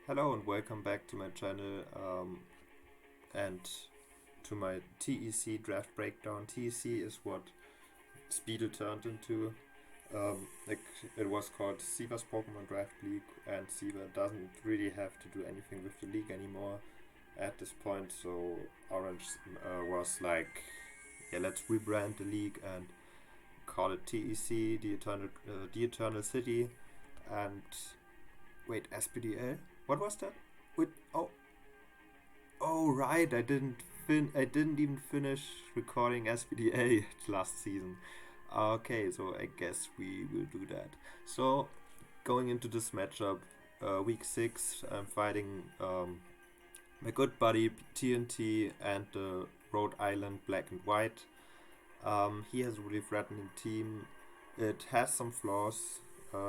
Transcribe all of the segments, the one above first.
Hello and welcome back to my channel and to my TEC draft breakdown. TEC is what SPDL turned into. Like it was called Siva's Pokemon Draft League, and Siva doesn't really have to do anything with the league anymore at this point. So Orange was like, yeah, let's rebrand the league and call it TEC, the Eternal City, and wait, SPDL. What was that? Wait, oh right, I didn't even finish recording SPDA last season. Okay, so I guess we will do that. So going into this matchup, week 6, I'm fighting my good buddy TNT and the Rhode Island Black and White. He has a really threatening team. It has some flaws,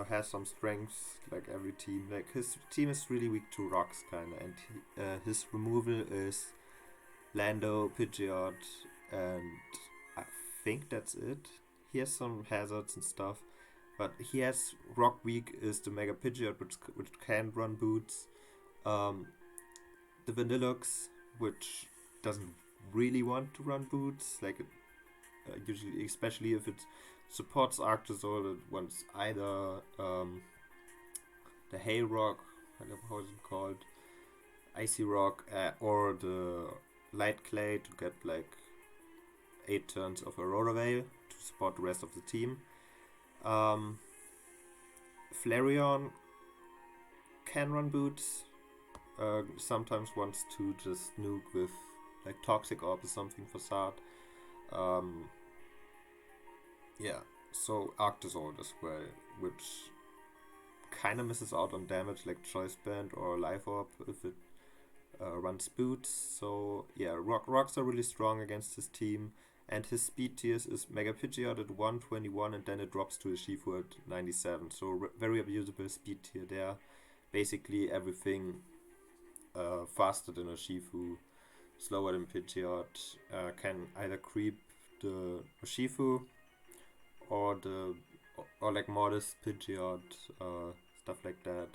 has some strengths, like every team. Like his team is really weak to rocks, kinda, and his removal is Lando, Pidgeot, and I think that's it. He has some hazards and stuff, but he has rock weak is the Mega Pidgeot, which can run boots. Um, the Vanillux, which doesn't really want to run boots, like usually, especially if it supports Arctosaur, it wants either the Hail Rock, I don't know how is it called, Icy Rock, or the Light Clay to get like 8 turns of a Rotorvale to support the rest of the team. Flareon can run boots, sometimes wants to just nuke with like Toxic Orb or something for Sard. Yeah, so Arctosaur as well, which kind of misses out on damage like Choice Band or Life Orb if it runs boots. So yeah, rocks are really strong against his team, and his speed tiers is Mega Pidgeot at 121, and then it drops to a Shifu at 97. So very abusable speed tier there. Basically everything faster than a Shifu, slower than Pidgeot, can either creep the Shifu or the or like modest Pidgeot, stuff like that.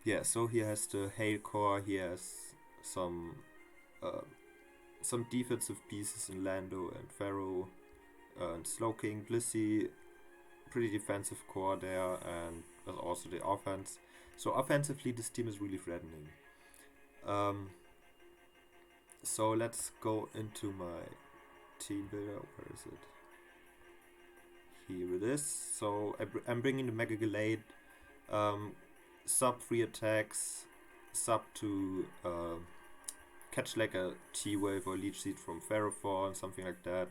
Yeah, so he has the Hail Core. He has some uh, some defensive pieces in Lando and Pharaoh and Slowking, Blissey, pretty defensive core there, and also the offense. So offensively, this team is really threatening. Um, so let's go into my team builder. Where is it? Here it is. So I'm bringing the Mega Gallade, sub 3 attacks, sub to catch like a T-Wave or Leech Seed from Ferrothorn, something like that.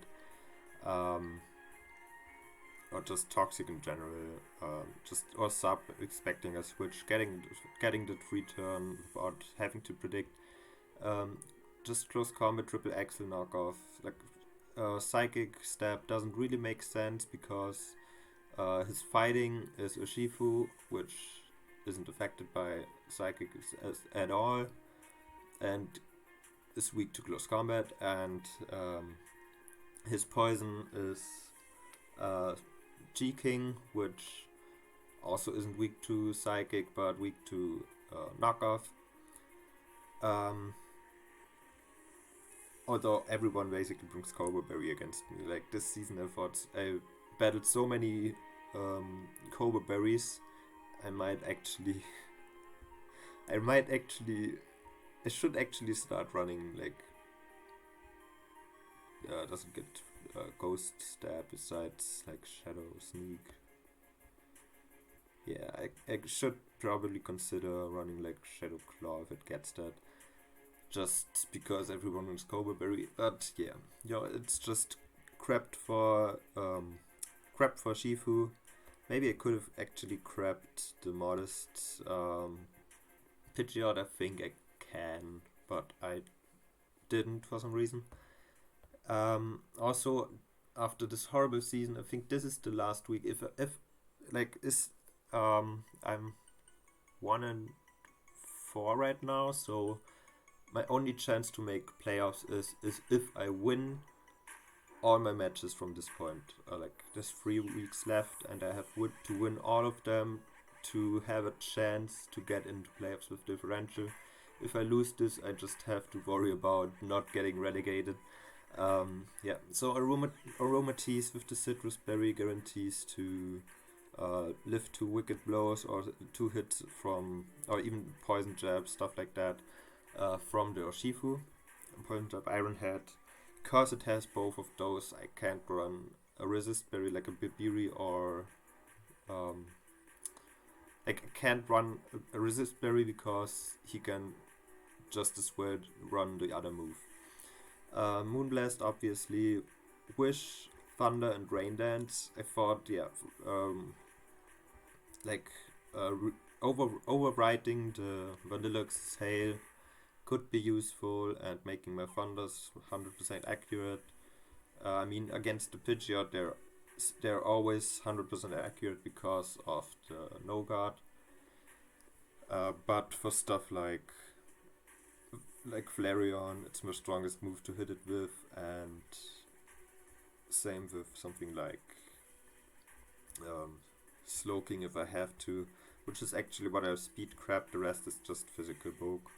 Or just Toxic in general. Or sub expecting a switch, getting the return without having to predict. Just close combat, triple axle knockoff. Like Psychic Step doesn't really make sense because his fighting is Urshifu, which isn't affected by Psychic at all, and is weak to close combat, and his poison is G-King, which also isn't weak to Psychic, but weak to knockoff. Although everyone basically brings Cobra Berry against me. Like this season I battled so many Cobra Berries, I should actually start running like doesn't get Ghost Stab besides like Shadow Sneak. Yeah, I should probably consider running like Shadow Claw if it gets that. Just because everyone wants Cobra Berry. But yeah, it's just crapped for Shifu. Maybe I could have actually crapped the modest Pidgeot. I think I can, but I didn't for some reason. Also, after this horrible season, I think this is the last week. If like is I'm 1-4 right now, so my only chance to make playoffs is if I win all my matches from this point. Like there's 3 weeks left, and I have to win all of them to have a chance to get into playoffs with differential. If I lose this, I just have to worry about not getting relegated. Yeah, so aromatase with the citrus berry guarantees to live 2 wicked blows or 2 hits from, or even poison jab, stuff like that, from the Urshifu. Poison jab Iron Head. Because it has both of those, I can't run a resist berry like a Bibiri or like I can't run a resist berry because he can just as well run the other move. Moonblast, obviously. Wish, Thunder, and Rain Dance. I thought, yeah, overwriting the Vanillux's Hail could be useful, and making my Thunders 100% accurate. I mean, against the Pidgeot, they're always 100% accurate because of the no guard. But for stuff like Flareon, it's my strongest move to hit it with, and same with something like Slowking if I have to, which is actually what I speed crap. The rest is just physical bulk,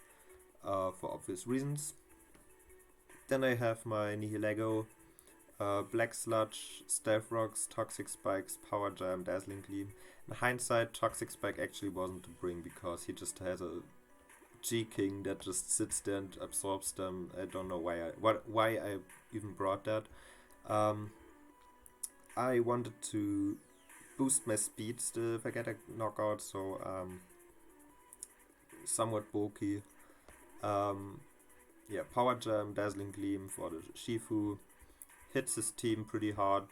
for obvious reasons. Then I have my Nihilego, Black Sludge, Stealth Rocks, Toxic Spikes, Power Jam, Dazzling Gleam. In hindsight, Toxic Spike actually wasn't to bring because he just has a G-King that just sits there and absorbs them. I don't know why I even brought that. I wanted to boost my speed still if I get a knockout, so somewhat bulky. Yeah, Power Jam, Dazzling Gleam for the Shifu. Hits his team pretty hard.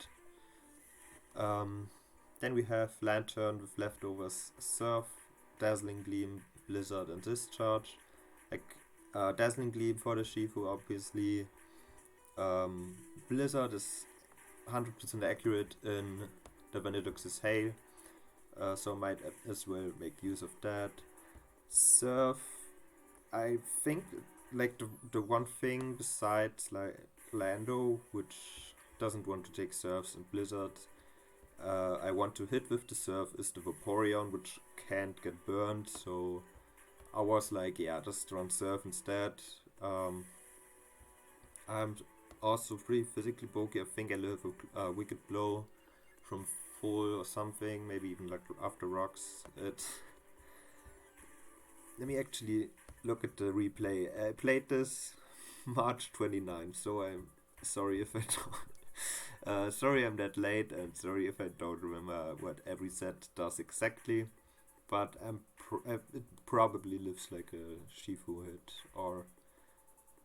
Then we have Lantern with leftovers Surf, Dazzling Gleam, Blizzard, and Discharge. Like Dazzling Gleam for the Shifu, obviously. Blizzard is 100% accurate in the Vanillux's Hail, so might as well make use of that. Surf, I think, like the one thing besides like Lando, which doesn't want to take Surfs and Blizzard, I want to hit with the Surf, is the Vaporeon, which can't get burned, so I was like, yeah, just run Surf instead. I'm also pretty physically bulky. I think I live a Wicked Blow from full or something, maybe even like after rocks. Let me actually look at the replay. I played this March 29, so I'm sorry if I don't. Sorry I'm that late, and sorry if I don't remember what every set does exactly. But it probably lives like a Shifu hit, or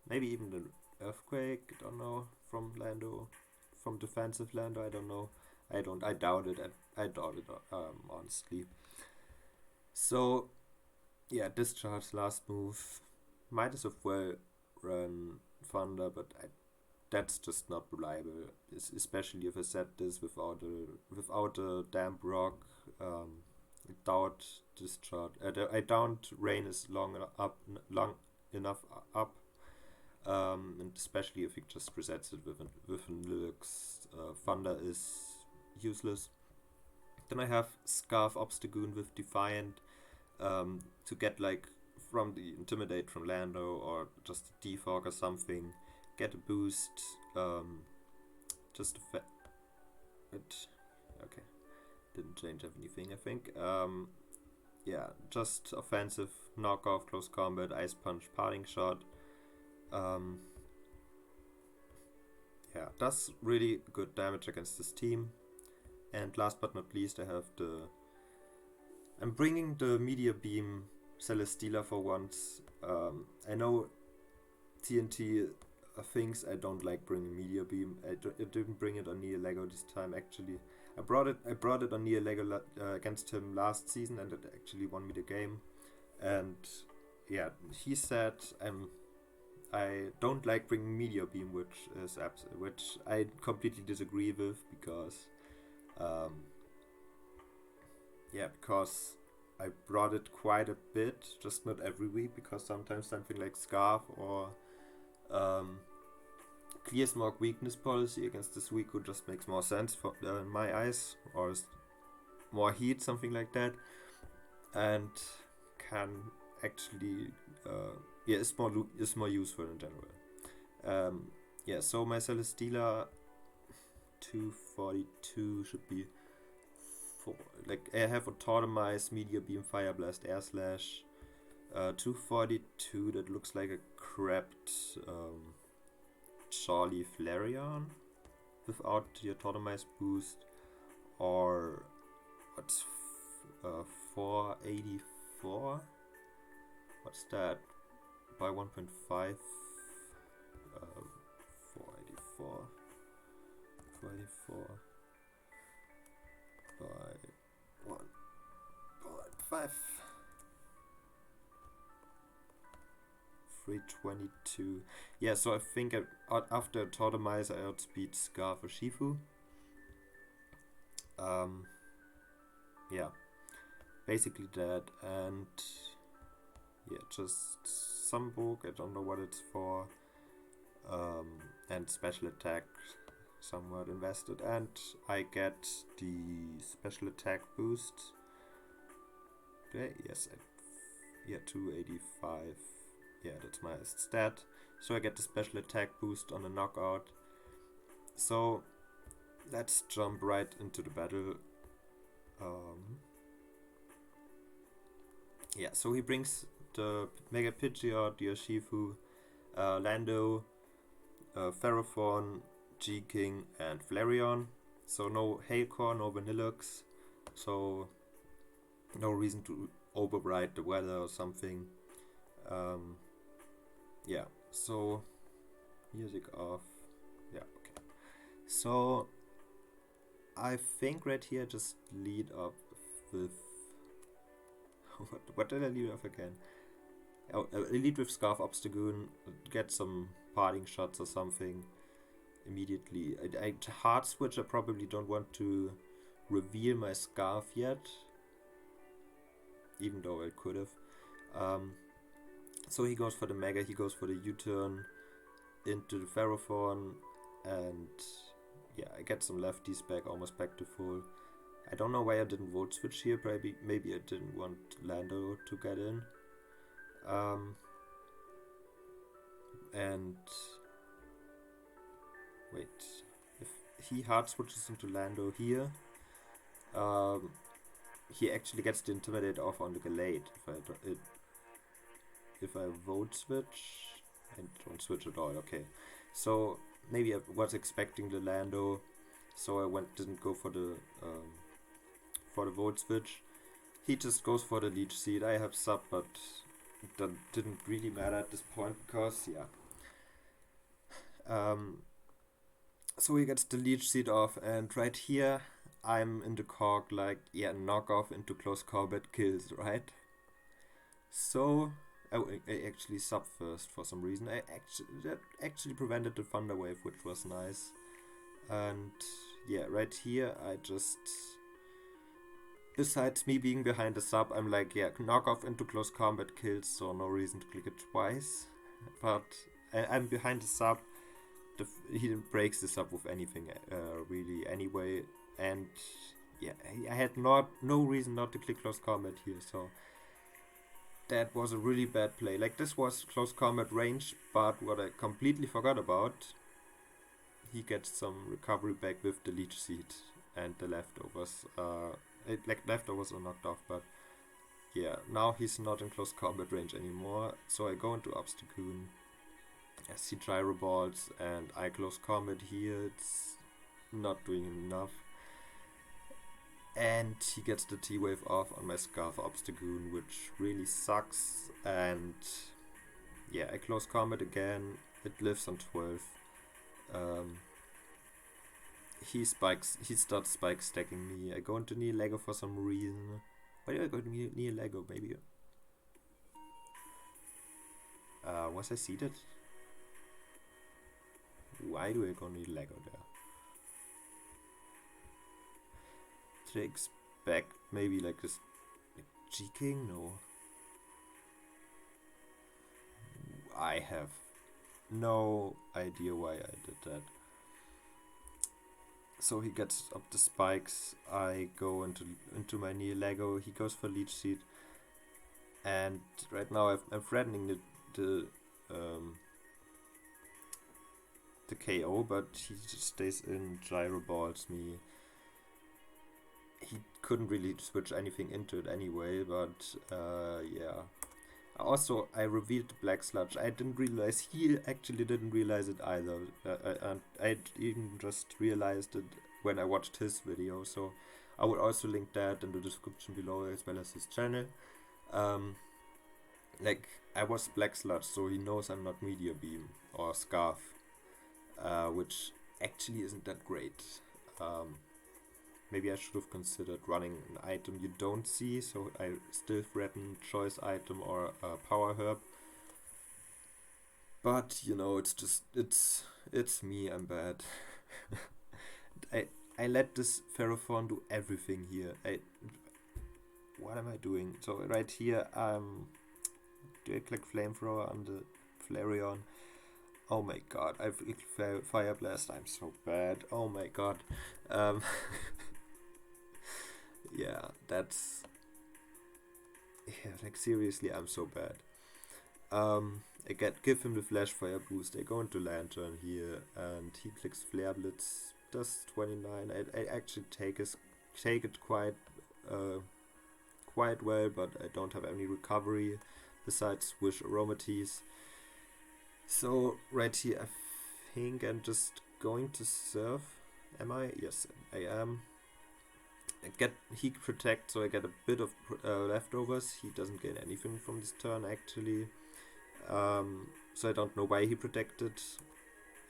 maybe even an Earthquake. I don't know, from Lando, from defensive Lando. I don't know. I doubt it. I doubt it. Honestly. So, yeah, Discharge last move. Might as well run Thunder, but that's just not reliable. Especially if I set this without a damp rock. I doubt Discharge. I doubt Rain is long enough up. And especially if he just resets it with an Lux, Thunder is useless. Then I have Scarf Obstagoon with Defiant, to get like from the Intimidate from Lando or just Defog or something, get a boost, just okay, didn't change anything I think. Yeah, just offensive, knockoff, close combat, Ice Punch, Parting Shot. Yeah, does really good damage against this team. And last but not least, I'm bringing the Meteor Beam Celesteela for once. I know TNT thinks I don't like bringing Meteor Beam. I didn't bring it on Nihilego this time actually. I brought it on Nihilego against him last season, and it actually won me the game. And yeah, he said I don't like bringing Meteor Beam, which I completely disagree with, because because I brought it quite a bit, just not every week, because sometimes something like Scarf or Clear Smoke Weakness Policy against this Suicune just makes more sense in my eyes, or more heat, something like that. and can actually yeah, is more useful in general. Yeah, so my Celesteela 242 should be four. Like I have Autotomize, Meteor Beam, Fire Blast, Air Slash. 242 that looks like a crapped Charlie Flareon without the Autotomize boost, or what's 484? What's that? By 1.5. 484. 484 by 1.5. 322. Yeah, so I think after Autotomize I outspeed Scarf or Shifu. Yeah, basically that, and yeah, just some book, I don't know what it's for, and special attack somewhat invested, and I get the special attack boost. Okay, yes, yeah, 285. Yeah, that's my stat. So I get the special attack boost on a knockout. So let's jump right into the battle. Yeah, so he brings the Mega Pidgeot, the Urshifu, Lando, Ferrothorn, G-King, and Flareon. So no Hailcore, no Vanillux. So no reason to override the weather or something. Yeah, so music off. Yeah, okay. So I think right here just lead up with what did I lead off again? Oh, I lead with Scarf Obstagoon, get some parting shots or something immediately. I hard switch. I probably don't want to reveal my Scarf yet, even though I could have. So he goes for the Mega, he goes for the U-turn into the Ferrothorn, and yeah, I get some lefties back, almost back to full. I don't know why I didn't Volt Switch here, maybe I didn't want Lando to get in. And wait, if he hard switches into Lando here, he actually gets the Intimidate off on the Gallade. If I Volt Switch, I don't switch at all. Okay, so maybe I was expecting the Lando, so I didn't go for the Volt Switch. He just goes for the Leech Seed. I have sub, but that didn't really matter at this point because yeah. So he gets the Leech Seed off, and right here I'm in the cog like, yeah, knock off into close combat kills, right? So I actually sub first for some reason. That actually prevented the Thunder Wave, which was nice. And yeah, right here I just, besides me being behind the sub, I'm like, yeah, knock off into close combat kills, so no reason to click it twice. But I'm behind the sub. He breaks the sub with anything really anyway, and yeah, I had no reason not to click close combat here, so that was a really bad play. Like, this was close combat range, but what I completely forgot about, he gets some recovery back with the Leech Seed and the leftovers. Leftovers are knocked off, but yeah, now he's not in close combat range anymore, so I go into Obstagoon. I see Gyro Balls and I close combat here. It's not doing enough. And he gets the T-Wave off on my Scarf Obstagoon, which really sucks. And yeah, I close combat again. It lives on 12. He starts spike stacking me. I go into Near Lego for some reason. Why do I go to Near Lego? Maybe. Was I seated? Why do I go need Lego there? Did I expect maybe like this G-King? No. I have no idea why I did that. So he gets up the spikes. I go into my Near Lego. He goes for Leech Seed. And right now I'm threatening the KO, but he just stays in, gyro balls me. He couldn't really switch anything into it anyway, but yeah. Also, I revealed the Black Sludge. I didn't realize, he actually didn't realize it either. And I even just realized it when I watched his video. So I will also link that in the description below, as well as his channel. Like, I was Black Sludge, so he knows I'm not Meteor Beam or Scarf, which actually isn't that great. Maybe I should have considered running an item you don't see, so I still threaten choice item or power herb. But you know, it's just it's me. I'm bad. I let this Ferrophone do everything here. What am I doing? So right here, do I click Flamethrower on the Flareon? Oh my god, I've clicked Fire Blast. I'm so bad. Oh my god. Yeah, that's... Yeah, like seriously, I'm so bad. Give him the Flash Fire boost. I go into Lantern here, and he clicks Flare Blitz. Does 29. I actually take it quite well, but I don't have any recovery besides Wish Aromatise. So right here, I think I'm just going to surf. Am I? Yes, I am. I get Heat Protect, so I get a bit of leftovers. He doesn't gain anything from this turn actually. So I don't know why he protected.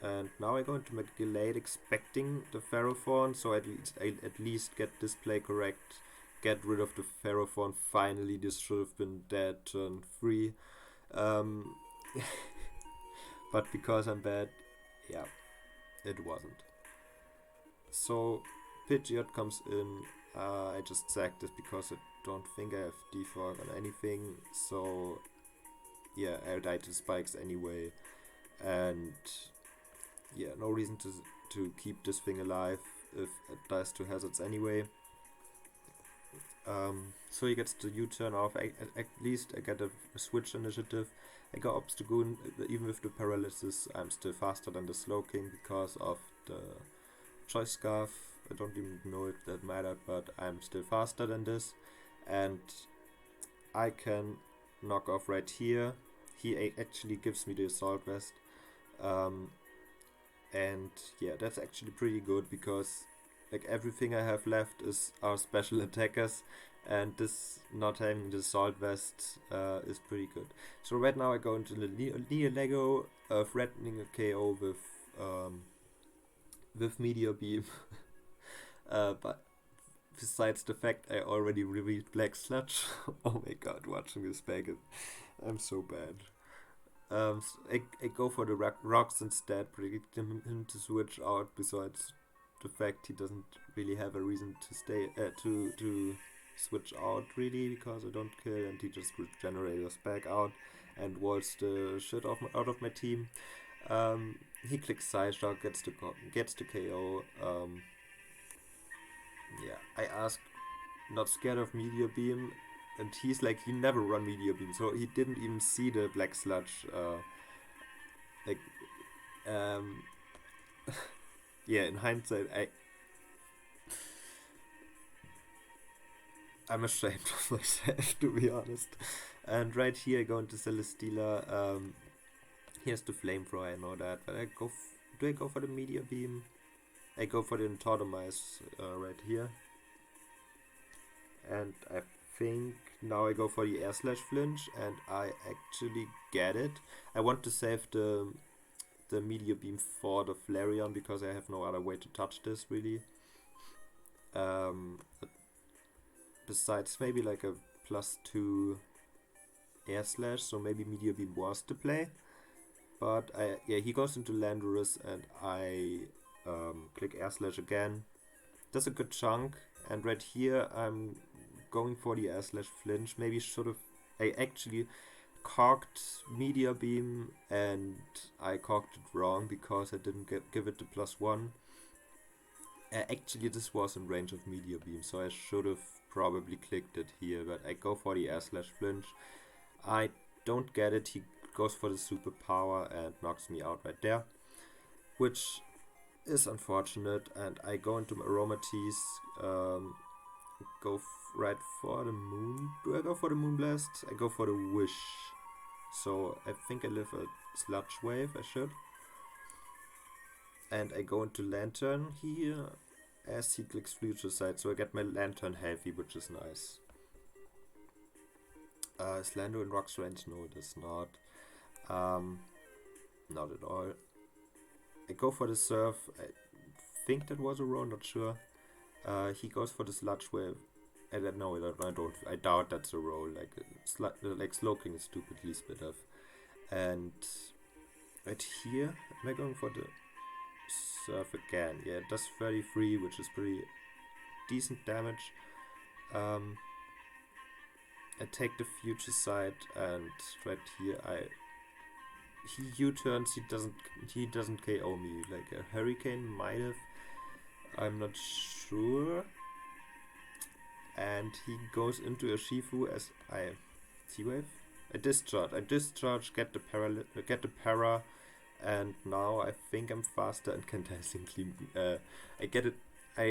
And now I go into my Delayed, expecting the Ferrophone, so I at least get this play correct. Get rid of the Ferrophone. Finally, this should have been dead turn 3. But because I'm bad, yeah, it wasn't. So Pidgeot comes in. I just sacked this because I don't think I have defog on anything. So yeah, I died to spikes anyway. And yeah, no reason to keep this thing alive if it dies to hazards anyway. So he gets the U-turn off. At least I get a switch initiative. I go Obstagoon. Even with the paralysis, I'm still faster than the Slowking because of the Choice Scarf. I don't even know if that mattered, but I'm still faster than this. And I can knock off right here. He actually gives me the Assault Vest. And yeah, that's actually pretty good because like everything I have left is our special attackers, and this not having the Assault Vest is pretty good. So right now I go into the Neo Lego, threatening a KO with Meteor Beam. But besides the fact I already revealed Black Sludge, oh my god, watching this back, I'm so bad. So I go for the rocks instead, predicting him to switch out. Besides the fact he doesn't really have a reason to stay to switch out really, because I don't kill, and he just regenerates back out and walls the shit out of my team. He clicks Psyshock, gets the KO. Yeah, I asked, not scared of Meteor Beam, and he's like, he never run Meteor Beam, so he didn't even see the Black Sludge. Yeah, in hindsight, I'm ashamed of myself, to be honest. And right here I go into Celesteela. He has the Flamethrower, I know that, but do I go for the Meteor Beam? I go for the Tautomize right here. And I think now I go for the Air Slash Flinch, and I actually get it. I want to save the Meteor Beam for the Flareon because I have no other way to touch this really. Besides maybe like a +2 Air Slash, so maybe Meteor Beam was the play. But yeah, he goes into Landorus, and I click Air Slash again. Does a good chunk, and right here I'm going for the Air Slash Flinch. Maybe I actually cocked Meteor Beam, and I cocked it wrong because I didn't give it the +1. Actually, this was in range of Meteor Beam, so I should have probably clicked it here, but I go for the Air Slash Flinch. I don't get it. He goes for the superpower and knocks me out right there, which is unfortunate. And I go into my aromaties, right for the moon. Do I go for the moonblast? I go for the wish. So I think I live a sludge wave. I should. And I go into lantern here as he clicks future sight, so I get my lantern healthy, which is nice. Is Lando in Rock's range? No, it is not. Not at all. I go for the surf. I think that was a roll, not sure. He goes for the sludge wave. I don't know. I doubt that's a roll. Like Slowking is stupidly split off. And right here, am I going for the surf again? Yeah, it does 33, which is pretty decent damage. I take the future side, and right here he U-turns. He doesn't KO me. Like a hurricane might have. I'm not sure. And he goes into a Shifu as I T-wave. I discharge. Get the para, and now I think I'm faster and can dancingly. I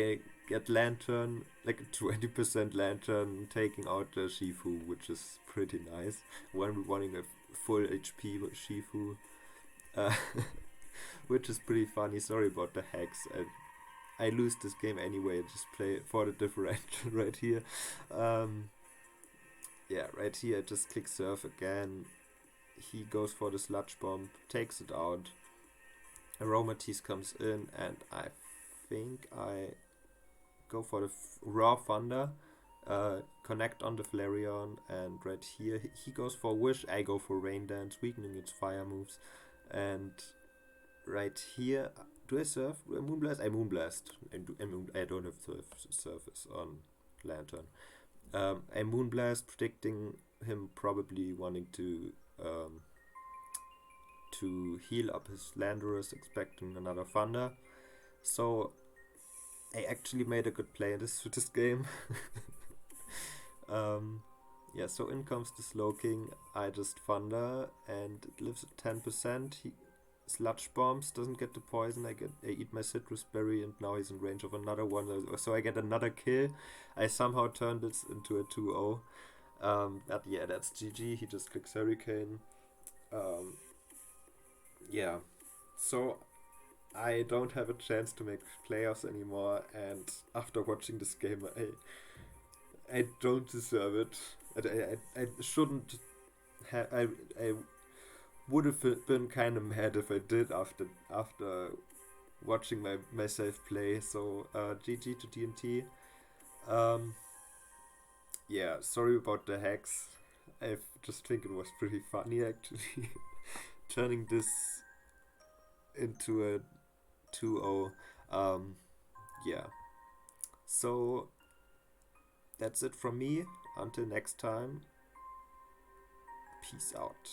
get lantern, like a 20% lantern, taking out the Shifu, which is pretty nice. When we're running a full HP Shifu, uh, which is pretty funny. Sorry about the hacks. I lose this game anyway. Just play for the differential right here. Yeah, right here I just click surf again. He goes for the sludge bomb, takes it out. Aromatisse comes in, and I think I go for the raw thunder, connect on the Flareon, and right here he goes for wish. I go for rain dance, weakening its fire moves, and right here, do I surf? Do I moonblast? I moonblast. I don't have surface on lantern. I moonblast, predicting him probably wanting to heal up his Landorus, expecting another thunder. So I actually made a good play in this game. Yeah, so in comes the Slowking. I just thunder, and it lives at 10%. He sludge bombs, doesn't get the poison. I eat my citrus berry, and now he's in range of another one. So I get another kill. I somehow turned this into a 2-0. But yeah, that's GG. He just clicks Hurricane. Yeah, so I don't have a chance to make playoffs anymore, and after watching this game, I don't deserve it. I shouldn't have. I would have been kind of mad if I did after watching myself play. So GG to TNT. Yeah, sorry about the hacks. I just think it was pretty funny actually, turning this into a 2-0. Yeah. So that's it from me. Until next time. Peace out.